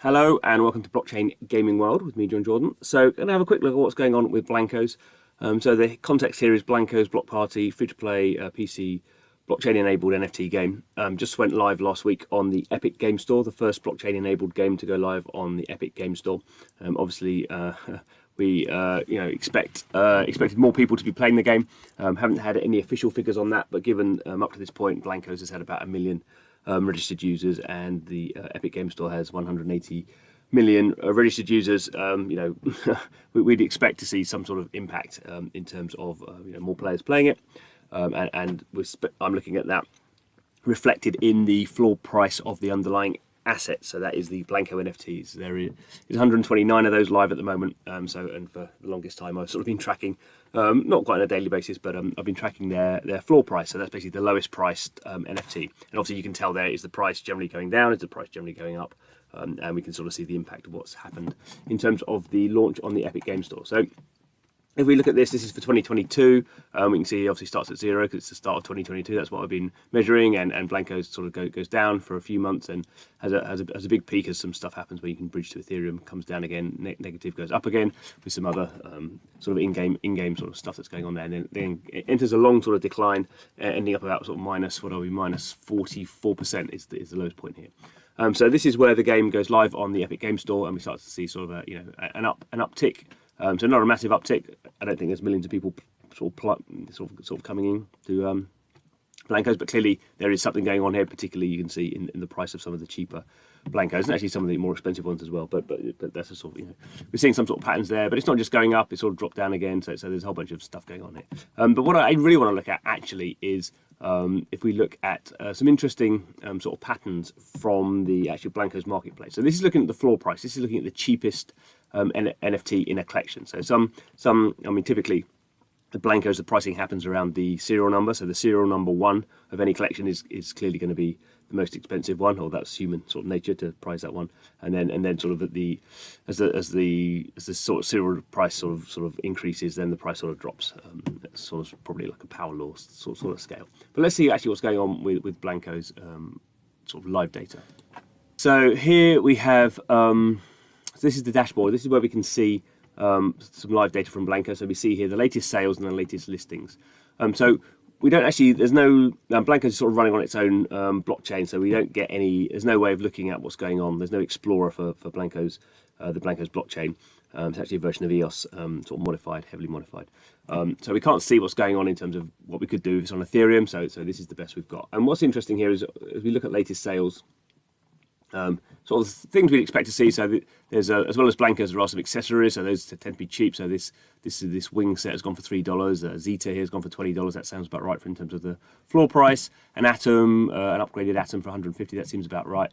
Hello and welcome to Blockchain Gaming World with me, John Jordan. So, going to have a quick look at what's going on with Blankos. So the context here is Blankos Block Party, free-to-play PC blockchain-enabled NFT game. Just went live last week on the Epic Game Store, the first blockchain-enabled game to go live on the Epic Game Store. Obviously, we expected more people to be playing the game. Haven't had any official figures on that, but given up to this point, Blankos has had about 1 million registered users, and the Epic Game Store has 180 million registered users. We'd expect to see some sort of impact in terms of more players playing it, and I'm looking at that reflected in the floor price of the underlying asset. So that is the Blanko NFTs. There is 129 of those live at the moment. And for the longest time, I've sort of been tracking, not quite on a daily basis, but I've been tracking their floor price. So that's basically the lowest priced NFT. And obviously you can tell there, is the price generally going down, is the price generally going up? And we can sort of see the impact of what's happened in terms of the launch on the Epic Game Store. So if we look at this is for 2022. We can see it obviously starts at 0 because it's the start of 2022. That's what I've been measuring, and Blankos sort of goes down for a few months and has a big peak as some stuff happens where you can bridge to Ethereum, comes down again, negative goes up again with some other sort of in-game sort of stuff that's going on there, and then it enters a long sort of decline, ending up about sort of minus 44% is the lowest point here. So this is where the game goes live on the Epic Game Store, and we start to see sort of an uptick. So not a massive uptick. I don't think there's millions of people sort of coming in to Blankos, but clearly there is something going on here. Particularly, you can see in the price of some of the cheaper Blankos, and actually some of the more expensive ones as well. But that's a sort of we're seeing some sort of patterns there. But it's not just going up; it's sort of dropped down again. So there's a whole bunch of stuff going on here. But what I really want to look at actually is if we look at some interesting sort of patterns from the actual Blankos marketplace. So this is looking at the floor price. This is looking at the cheapest NFT in a collection. So typically the Blankos, the pricing happens around the serial number. So the serial number 1 of any collection is clearly going to be the most expensive one, or that's human sort of nature to price that one. And then sort of as the sort of serial price sort of increases, then the price sort of drops. It's sort of probably like a power law sort of scale. But let's see actually what's going on with Blankos sort of live data. So here we have. So this is the dashboard. This is where we can see some live data from Blankos. So we see here the latest sales and the latest listings. So we don't actually, there's no, Blankos is sort of running on its own blockchain, so we don't get any, there's no way of looking at what's going on. There's no explorer for Blankos, the Blankos blockchain. It's actually a version of EOS, sort of modified, heavily modified. So we can't see what's going on in terms of what we could do if it's on Ethereum. So this is the best we've got. And what's interesting here is as we look at latest sales, sort of things we'd expect to see. So there's as well as Blankos, there are some accessories. So those tend to be cheap. So this wing set has gone for $3. Zeta here has gone for $20. That sounds about right in terms of the floor price. An Atom, an upgraded Atom for 150. That seems about right.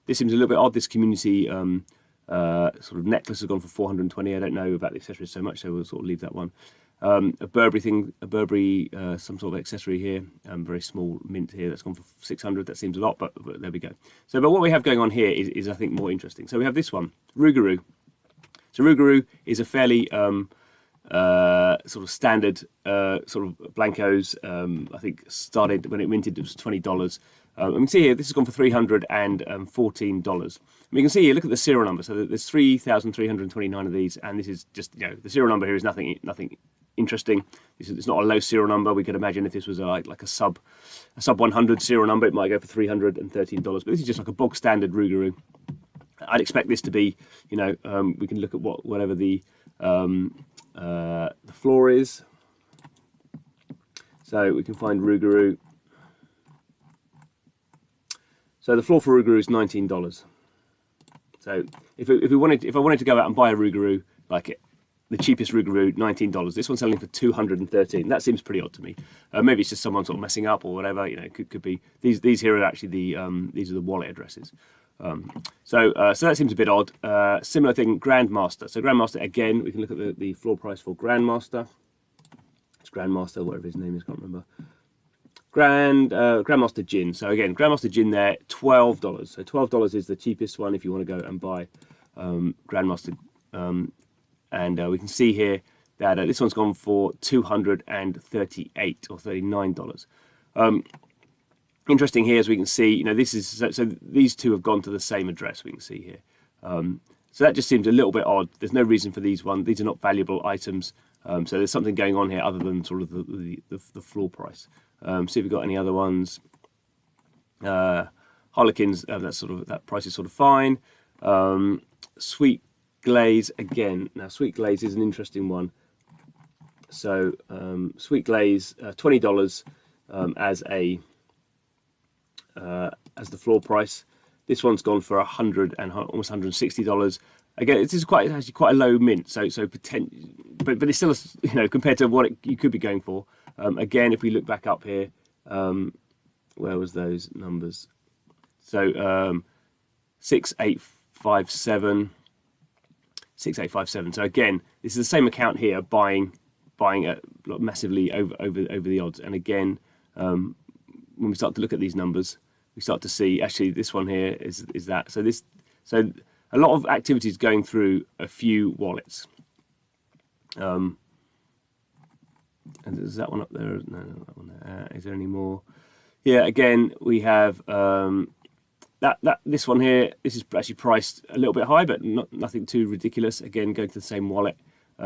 This seems a little bit odd. This community sort of necklace has gone for 420. I don't know about the accessories so much, so we'll sort of leave that one. A Burberry some sort of accessory here, very small mint here, that's gone for 600. That seems a lot, but there we go. So, but what we have going on here is I think more interesting. So we have this one, Rougarou. So Rougarou is a fairly sort of standard sort of Blankos. I think started when it minted, it was $20. And we can see here this has gone for $314. And you can see here, look at the serial number. So there's 3,329 of these, and this is just the serial number here is nothing interesting. It's not a low serial number. We could imagine if this was like a sub 100 serial number, it might go for $313. But this is just like a bog standard Rougarou. I'd expect this to be, we can look at whatever the floor is. So we can find Rougarou. So the floor for Rougarou is $19. So if I wanted to go out and buy a Rougarou, like the cheapest Rougarou, $19. This one's selling for $213. That seems pretty odd to me. Maybe it's just someone sort of messing up or whatever. Could be. These here are actually these are the wallet addresses. So that seems a bit odd. Similar thing, Grandmaster. So Grandmaster again. We can look at the floor price for Grandmaster. It's Grandmaster, whatever his name is, can't remember. Grandmaster Gin. So again, Grandmaster Gin there, $12. So $12 is the cheapest one if you want to go and buy Grandmaster. And we can see here that this one's gone for $238 or $39. Interesting here, as we can see, this is so these two have gone to the same address. We can see here. So that just seems a little bit odd. There's no reason for these ones. These are not valuable items. So there's something going on here other than sort of the floor price. See if we've got any other ones. Harlequins, that price is sort of fine. Sweet glaze again. Now sweet glaze is an interesting one. So sweet glaze, $20 as the floor price. This one's gone for almost $160. Again, this is actually quite a low mint. So but it's still, you know, compared to what you could be going for. Again, if we look back up here, where was those numbers? So 6857. So again, this is the same account here buying it massively over the odds. And again, when we start to look at these numbers, we start to see actually this one here is that. So a lot of activities going through a few wallets. And is that one up there? No, that one there. Is there any more? Yeah, again we have this one here. This is actually priced a little bit high, but nothing too ridiculous. Again, going to the same wallet.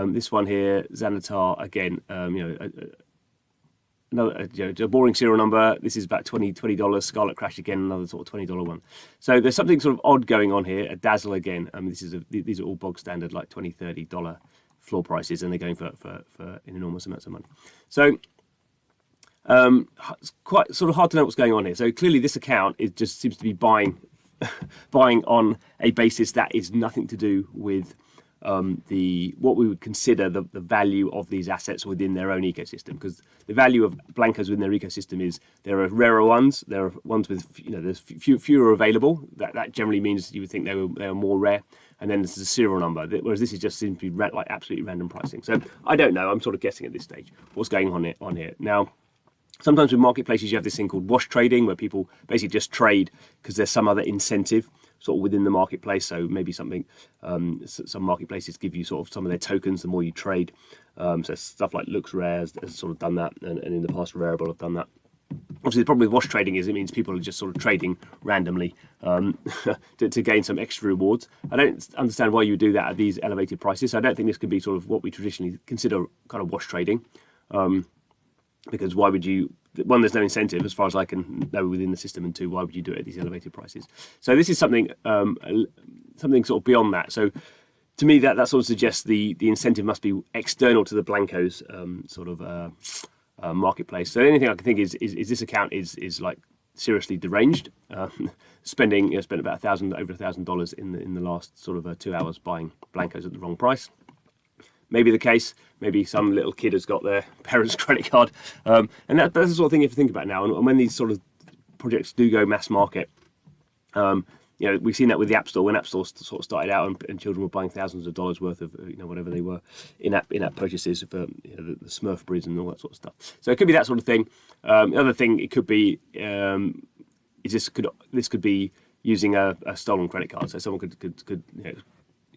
This one here, Xanatar, again, another a boring serial number. This is about $20. Scarlet Crash again, another sort of $20 one. So there's something sort of odd going on here. A Dazzle again. These are all bog standard, like $20, $30 floor prices, and they're going for enormous amounts of money. So it's quite sort of hard to know what's going on here. So clearly this account just seems to be buying on a basis that is nothing to do with what we would consider the value of these assets within their own ecosystem, because the value of Blankos within their ecosystem is there are rarer ones, there are ones with there's fewer available. That generally means you would think they are more rare, and then there's a serial number. Whereas this is just seems to be like absolutely random pricing. So I don't know. I'm sort of guessing at this stage what's going on here now. Sometimes with marketplaces, you have this thing called wash trading, where people basically just trade because there's some other incentive sort of within the marketplace. So maybe something, some marketplaces give you sort of some of their tokens the more you trade. So stuff like Looks Rare has sort of done that, and in the past Rarible have done that. Obviously, the problem with wash trading is it means people are just sort of trading randomly to gain some extra rewards. I don't understand why you would do that at these elevated prices. So I don't think this could be sort of what we traditionally consider kind of wash trading. Because why would you? One, there's no incentive as far as I can know within the system, and two, why would you do it at these elevated prices? So this is something sort of beyond that. So to me, that sort of suggests the incentive must be external to the Blankos marketplace. So the only thing I can think is this account is like seriously deranged, spent about over $1,000 in the last sort of 2 hours buying Blankos at the wrong price. Maybe the case. Maybe some little kid has got their parents' credit card, and that's the sort of thing you have to think about now. And when these sort of projects do go mass market, we've seen that with the App Store. When App Store sort of started out, and children were buying thousands of dollars worth of whatever they were in-app purchases for the Smurf breeds and all that sort of stuff. So it could be that sort of thing. The other thing it could be is this could be using a stolen credit card. So someone could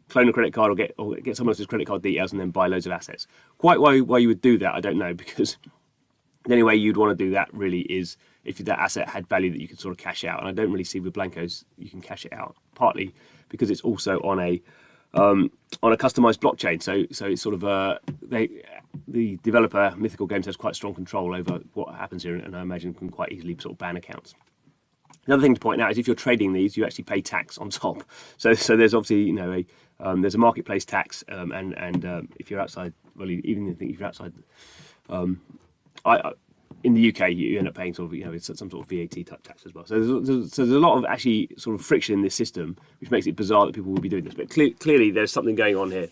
clone a credit card or get someone else's credit card details and then buy loads of assets. Quite why you would do that, I don't know, because the only way you'd want to do that really is if that asset had value that you could sort of cash out. And I don't really see with Blankos you can cash it out, partly because it's also on a customized blockchain. So it's sort of the developer Mythical Games has quite strong control over what happens here, and I imagine can quite easily sort of ban accounts. Another thing to point out is if you're trading these, you actually pay tax on top. So there's obviously there's a marketplace tax, and if you're outside, well, even if you're outside, in the UK you end up paying sort of some sort of VAT type tax as well. So there's a lot of actually sort of friction in this system, which makes it bizarre that people will be doing this. But clearly there's something going on here.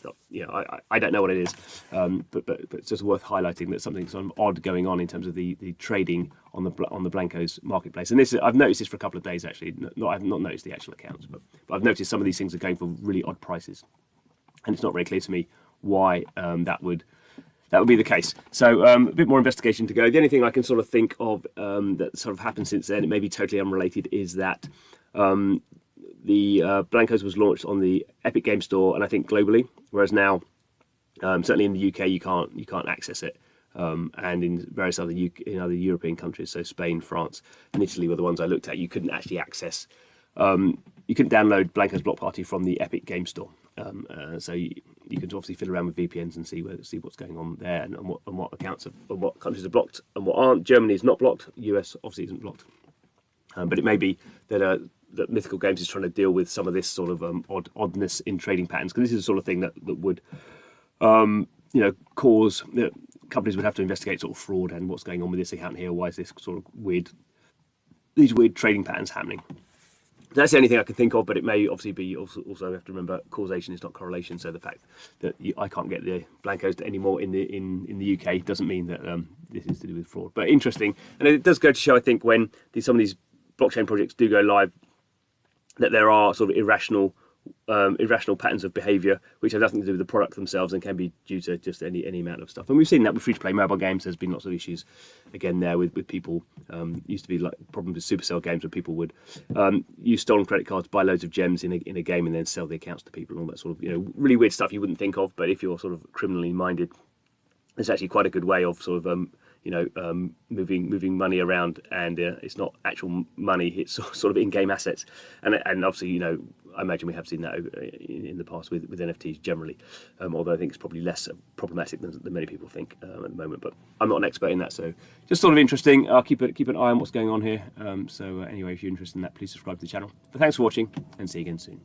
I don't know what it is, but it's just worth highlighting that something sort of odd going on in terms of the trading on the Blankos marketplace. And this I've noticed this for a couple of days actually. I've not noticed the actual accounts, but I've noticed some of these things are going for really odd prices, and it's not very clear to me why that would be the case. So a bit more investigation to go. The only thing I can sort of think of that sort of happened since then, it may be totally unrelated, is that the Blankos was launched on the Epic Game Store, and I think globally, whereas now certainly in the UK you can't access it, and in various other European countries, so Spain, France, and Italy were the ones I looked at. You couldn't actually access you can download Blankos Block Party from the Epic Game Store. So you can obviously fiddle around with VPNs and see what's going on there, and what accounts and what countries are blocked and what aren't. Germany is not blocked. US obviously isn't blocked. But it may be that Mythical Games is trying to deal with some of this sort of oddness in trading patterns, because this is the sort of thing that would cause companies would have to investigate sort of fraud and what's going on with this account here. Why is this sort of these weird trading patterns happening? That's the only thing I can think of, but it may obviously be also you have to remember causation is not correlation. So the fact that I can't get the Blankos anymore in the UK doesn't mean that this is to do with fraud. But interesting, and it does go to show, I think, when some of these blockchain projects do go live, that there are sort of irrational patterns of behaviour which have nothing to do with the product themselves and can be due to just any amount of stuff. And we've seen that with free-to-play mobile games. There's been lots of issues again there with people. Used to be like problems with Supercell games where people would use stolen credit cards, buy loads of gems in a game, and then sell the accounts to people and all that sort of really weird stuff you wouldn't think of. But if you're sort of criminally minded, it's actually quite a good way of sort of moving money around, and it's not actual money, it's sort of in-game assets, and obviously I imagine we have seen that in the past with NFTs generally, although I think it's probably less problematic than many people think at the moment. But I'm not an expert in that, so just sort of interesting. I'll keep an eye on what's going on here. So anyway, if you're interested in that, please subscribe to the channel. But thanks for watching, and see you again soon.